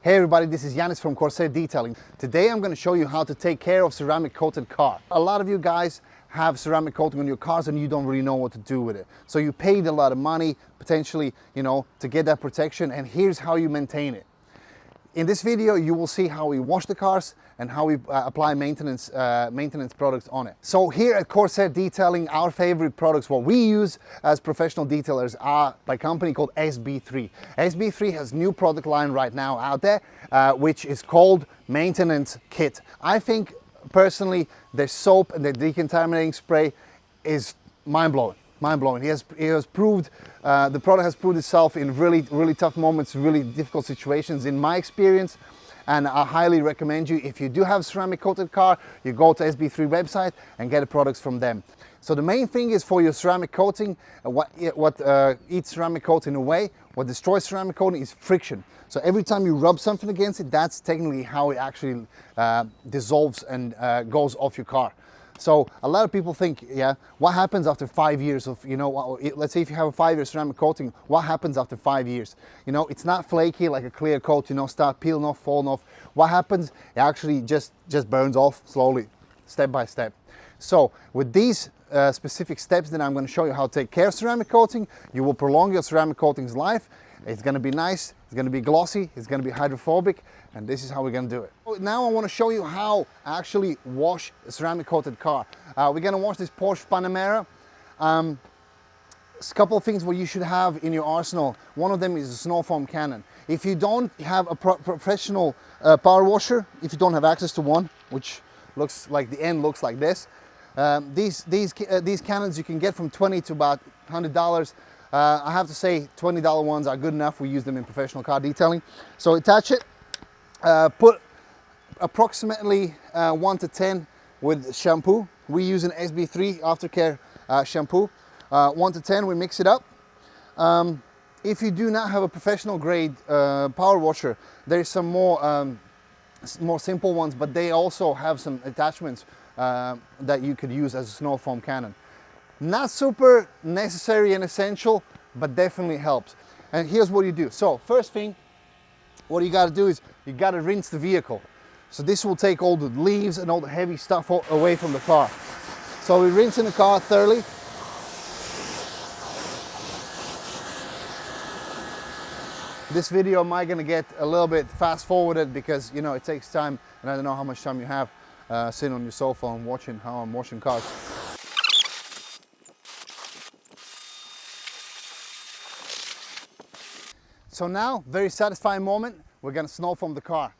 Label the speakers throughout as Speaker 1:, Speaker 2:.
Speaker 1: Hey everybody, this is Yanis from Corsair Detailing. Today I'm going to show you how to take care of ceramic coated car. A lot of you guys have ceramic coating on your cars and you don't really know what to do with it. So you paid a lot of money, potentially, to get that protection, and here's how you maintain it. In this video, you will see how we wash the cars and how we apply maintenance products on it. So here at Corsair Detailing, our favorite products, what we use as professional detailers, are by a company called SB3. SB3 has new product line right now out there, which is called Maintenance Kit. I think personally, their soap and their decontaminating spray is mind-blowing. Mind-blowing. He has proved, the product has proved itself in really tough moments, really difficult situations in my experience, and I highly recommend you, if you do have a ceramic coated car, you go to SB3 website and get the products from them. So the main thing is for your ceramic coating, what eats ceramic coating away, what destroys ceramic coating is friction. So every time you rub something against it, that's technically how it actually dissolves and goes off your car. So a lot of people think, yeah, what happens after 5 years of, let's say if you have a 5-year ceramic coating, what happens after 5 years? It's not flaky like a clear coat, start peeling off, falling off. What happens? It actually just burns off slowly, step by step. So with these specific steps that I'm going to show you how to take care of ceramic coating, you will prolong your ceramic coating's life. It's going to be nice, it's going to be glossy, it's going to be hydrophobic, and this is how we're going to do it. Now I want to show you how I actually wash a ceramic coated car. We're going to wash this Porsche Panamera. A couple of things what you should have in your arsenal. One of them is a snow foam cannon. If you don't have a professional power washer, if you don't have access to one, which looks like the end looks like this, these cannons you can get from $20 to about $100. I have to say $20 ones are good enough. We use them in professional car detailing. So attach it, put approximately 1 to 10 with shampoo. We use an SB3 aftercare shampoo. 1 to 10, we mix it up. If you do not have a professional grade power washer, there's some more simple ones, but they also have some attachments that you could use as a snow foam cannon. Not super necessary and essential, but definitely helps. And here's what you do. So first thing, what you got to do is you got to rinse the vehicle. So this will take all the leaves and all the heavy stuff away from the car. So we rinse in the car thoroughly. This video am I going to get a little bit fast forwarded because it takes time, and I don't know how much time you have sitting on your sofa and watching how I'm washing cars. So now, very satisfying moment, we're going to snow foam the car.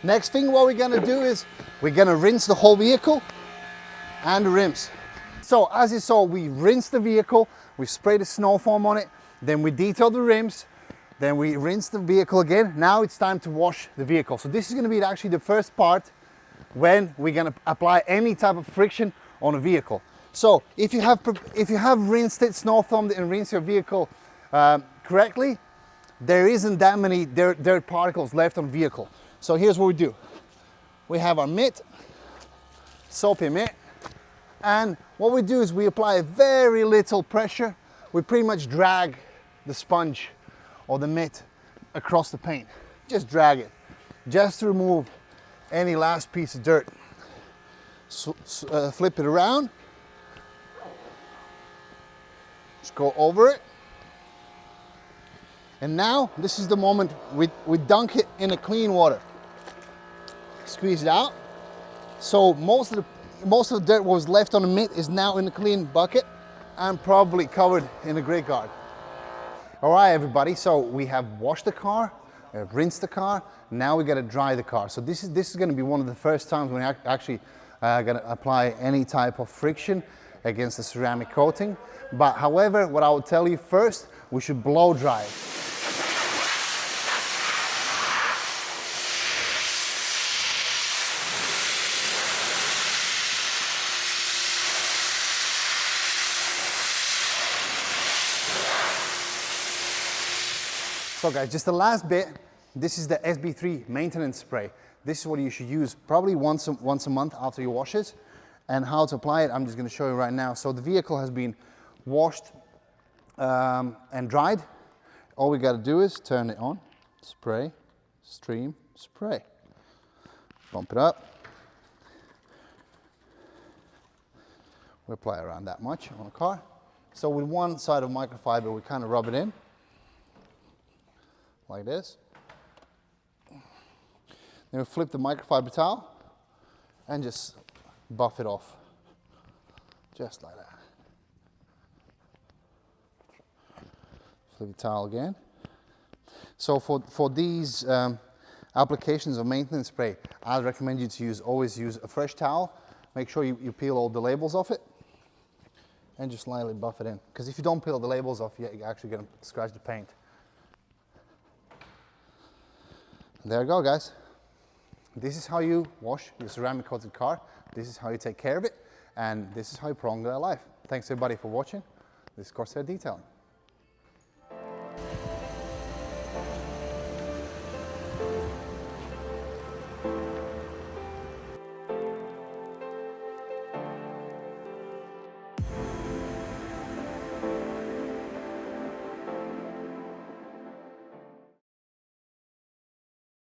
Speaker 1: Next thing what we're going to do is we're going to rinse the whole vehicle and the rims. So as you saw, we rinse the vehicle, we spray the snow foam on it, then we detail the rims, then we rinse the vehicle again. Now it's time to wash the vehicle. So this is going to be actually the first part when we're going to apply any type of friction on a vehicle. So if you have rinsed it, snow foamed and rinsed your vehicle correctly, there isn't that many dirt particles left on the vehicle. So here's what we do. We have our mitt, soapy mitt, and what we do is we apply very little pressure. We pretty much drag the sponge or the mitt across the paint. Just drag it, just to remove any last piece of dirt. Flip it around, just go over it. And now this is the moment we dunk it in a clean water. Squeeze it out. So most of the dirt what was left on the mitt is now in the clean bucket and probably covered in a gray guard. All right, everybody, so we have washed the car, rinsed the car, now we got to dry the car. So this is going to be one of the first times when I actually going to apply any type of friction against the ceramic coating. But however, what I will tell you first, we should blow dry it. So guys, just the last bit, This is the SB3 maintenance spray. This is what you should use probably once a month after you wash it. And how to apply it, I'm just going to show you right now. So the vehicle has been washed and dried. All we got to do is turn it on, spray, stream, spray. Bump it up. We apply around that much on a car. So with one side of microfiber, we kind of rub it in like this. Then we flip the microfiber towel and just buff it off, just like that. Flip the towel again. So for these applications of maintenance spray, I'd recommend you to always use a fresh towel. Make sure you peel all the labels off it and just lightly buff it in. Because if you don't peel the labels off, you're actually going to scratch the paint. And there you go, guys. This is how you wash your ceramic coated car. This is how you take care of it. And this is how you prolong their life. Thanks everybody for watching. This is Corsair Detailing.